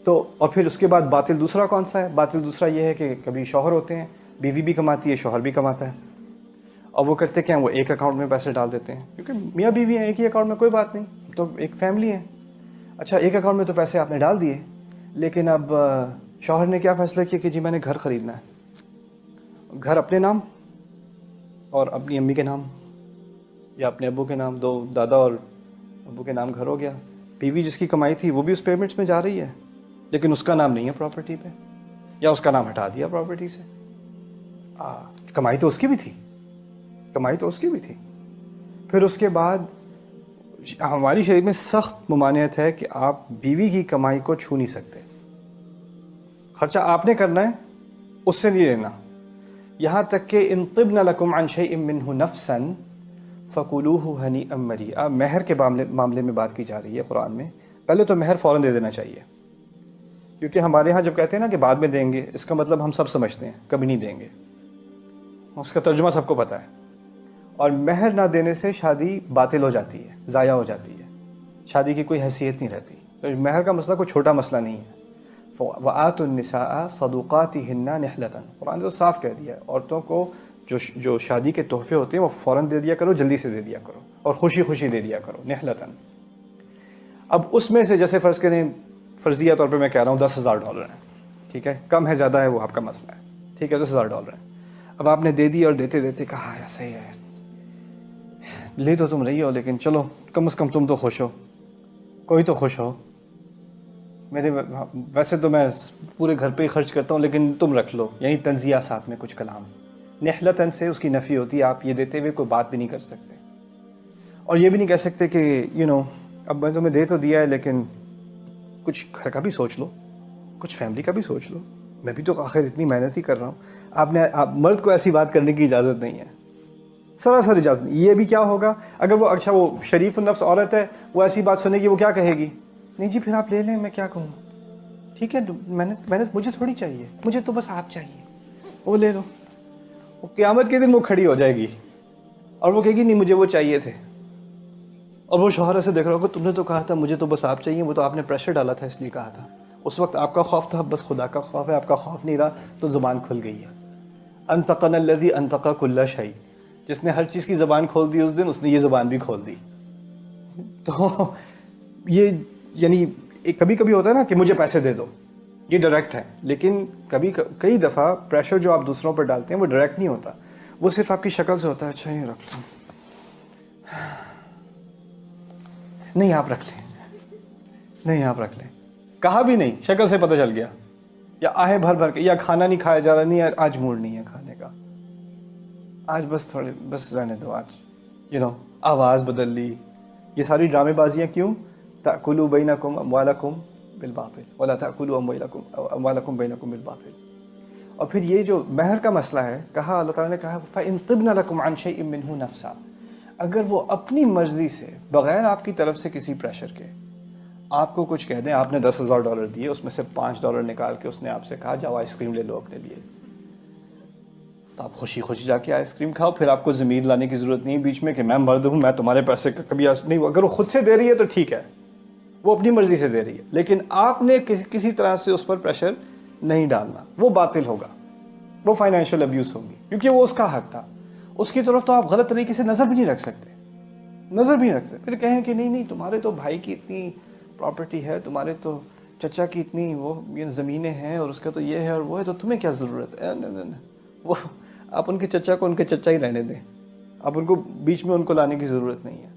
تو اور پھر اس کے بعد باطل دوسرا کون سا ہے؟ باطل دوسرا یہ ہے کہ کبھی شوہر ہوتے ہیں، بیوی بھی کماتی ہے، شوہر بھی کماتا ہے، اور وہ کرتے کیا ہیں، وہ ایک اکاؤنٹ میں پیسے ڈال دیتے ہیں، کیونکہ میاں بیوی ہیں ایک ہی اکاؤنٹ میں، کوئی بات نہیں، تو ایک فیملی ہے۔ اچھا ایک اکاؤنٹ میں تو پیسے آپ نے ڈال دیے، لیکن اب شوہر نے کیا فیصلہ کیا کہ جی میں نے گھر خریدنا ہے، گھر اپنے نام اور اپنی امی کے نام یا اپنے ابو کے نام، دو دادا اور ابو کے نام گھر ہو گیا۔ بیوی جس کی کمائی تھی وہ بھی اس پیمنٹس میں جا رہی ہے، لیکن اس کا نام نہیں ہے پراپرٹی پہ، یا اس کا نام ہٹا دیا پراپرٹی سے۔ کمائی تو اس کی بھی تھی، کمائی تو اس کی بھی تھی۔ پھر اس کے بعد ہماری شریعت میں سخت ممانعت ہے کہ آپ بیوی کی کمائی کو چھو نہیں سکتے، خرچہ آپ نے کرنا ہے، اس سے نہیں لینا۔ یہاں تک کہ ان طبن لکم عن شیء منہ نفسا فکلوہ ہنیئا مریئا، مہر کے معاملے میں بات کی جا رہی ہے قرآن میں۔ پہلے تو مہر فوراً دے دینا چاہیے، کیونکہ ہمارے ہاں جب کہتے ہیں نا کہ بعد میں دیں گے، اس کا مطلب ہم سب سمجھتے ہیں کبھی نہیں دیں گے، اس کا ترجمہ سب کو پتہ ہے۔ اور مہر نہ دینے سے شادی باطل ہو جاتی ہے، ضائع ہو جاتی ہے، شادی کی کوئی حیثیت نہیں رہتی۔ تو مہر کا مسئلہ کوئی چھوٹا مسئلہ نہیں ہے۔ وَآتُوا النِّسَاءَ صَدُقَاتِهِنَّ نِحْلَةً، قرآن نے تو صاف کہہ دیا ہے، عورتوں کو جو شادی کے تحفے ہوتے ہیں وہ فوراً دے دیا کرو، جلدی سے دے دیا کرو، اور خوشی خوشی دے دیا کرو، نحلتاً۔ اب اس میں سے جیسے فرض کریں، فرضیہ طور پہ میں کہہ رہا ہوں $10,000 ہیں، ٹھیک ہے، کم ہے زیادہ ہے وہ آپ کا مسئلہ ہے، ٹھیک ہے، $10,000 ہیں۔ اب آپ نے دے دی اور دیتے دیتے کہا ایسے ہی ہے، لے تو تم رہی ہو لیکن چلو کم از کم تم تو خوش ہو، کوئی تو خوش ہو، میرے ویسے تو میں پورے گھر پہ ہی خرچ کرتا ہوں لیکن تم رکھ لو، یہیں تنزیہ ساتھ میں کچھ کلام۔ نحلتاً سے اس کی نفی ہوتی ہے، آپ یہ دیتے ہوئے کوئی بات بھی نہیں کر سکتے، اور یہ بھی نہیں کہہ سکتے کہ اب میں تمہیں دے تو دیا ہے لیکن کچھ گھر کا بھی سوچ لو، کچھ فیملی کا بھی سوچ لو، میں بھی تو آخر اتنی محنت ہی کر رہا ہوں۔ آپ مرد کو ایسی بات کرنے کی اجازت نہیں ہے، سراسر اجازت نہیں۔ یہ بھی کیا ہوگا اگر وہ شریف النفس عورت ہے، وہ ایسی بات سنے گی، وہ کیا کہے گی؟ نہیں جی پھر آپ لے لیں، میں کیا کہوں، ٹھیک ہے، محنت مجھے تھوڑی چاہیے، مجھے تو بس آپ چاہیے، وہ لے لو۔ وہ قیامت کے دن وہ کھڑی ہو جائے گی اور وہ کہے گی نہیں مجھے وہ چاہیے تھے، اور وہ شوہر سے دیکھ رہا ہوگا تم نے تو کہا تھا مجھے تو بس آپ چاہیے، وہ تو آپ نے پریشر ڈالا تھا اس لیے کہا تھا، اس وقت آپ کا خوف تھا، بس خدا کا خوف ہے، آپ کا خوف نہیں رہا تو زبان کھل گئی ہے۔ انطقنا الذی انطق کل شیء، جس نے ہر چیز کی زبان کھول دی اس دن، اس نے یہ زبان بھی کھول دی۔ تو یہ یعنی کبھی کبھی ہوتا ہے نا کہ مجھے پیسے دے دو، یہ ڈائریکٹ ہے، لیکن کئی دفعہ پریشر جو آپ دوسروں پر ڈالتے ہیں وہ ڈائریکٹ نہیں ہوتا، وہ صرف آپ کی شکل سے ہوتا ہے، اچھا یہ رکھ لوں، نہیں آپ رکھ لیں، نہیں آپ رکھ لیں، کہا بھی نہیں، شکل سے پتہ چل گیا، یا آہیں بھر بھر کے، یا کھانا نہیں کھایا جا رہا، نہیں آج موڈ نہیں ہے کھانے کا، آج بس رہنے دو، آج آواز بدل لی، یہ ساری ڈرامے بازیاں کیوں؟ تأکلوا بینکم اموالکم بالباطل ولا تأکلوا اموالکم بینکم بالباطل۔ اور پھر یہ جو مہر کا مسئلہ ہے، کہا اللہ تعالیٰ نے کہا فإن طبن لکم عن شیء منہ نفسا، اگر وہ اپنی مرضی سے بغیر آپ کی طرف سے کسی پریشر کے آپ کو کچھ کہہ دیں، آپ نے $10,000 دیے، اس میں سے $5 نکال کے اس نے آپ سے کہا جاؤ آئس کریم لے لو اپنے لیے، تو آپ خوشی خوشی جا کے آئس کریم کھاؤ، پھر آپ کو ضمیر لانے کی ضرورت نہیں بیچ میں کہ میں مرد ہوں، میں تمہارے پیسے کبھی نہیں۔ اگر وہ خود سے دے رہی ہے تو ٹھیک ہے، وہ اپنی مرضی سے دے رہی ہے، لیکن آپ نے کسی طرح سے اس پر پریشر نہیں ڈالنا، وہ باطل ہوگا، وہ فائنینشیل ابیوز ہوگی، کیونکہ وہ اس کا حق تھا، اس کی طرف تو آپ غلط طریقے سے نظر بھی نہیں رکھ سکتے، نظر بھی نہیں رکھ سکتے۔ پھر کہیں کہ نہیں تمہارے تو بھائی کی اتنی پراپرٹی ہے، تمہارے تو چچا کی اتنی وہ زمینیں ہیں، اور اس کا تو یہ ہے اور وہ ہے، تو تمہیں کیا ضرورت ہے؟ وہ آپ ان کے چچا کو ان کے چچا ہی رہنے دیں، آپ ان کو بیچ میں ان کو لانے کی ضرورت نہیں ہے۔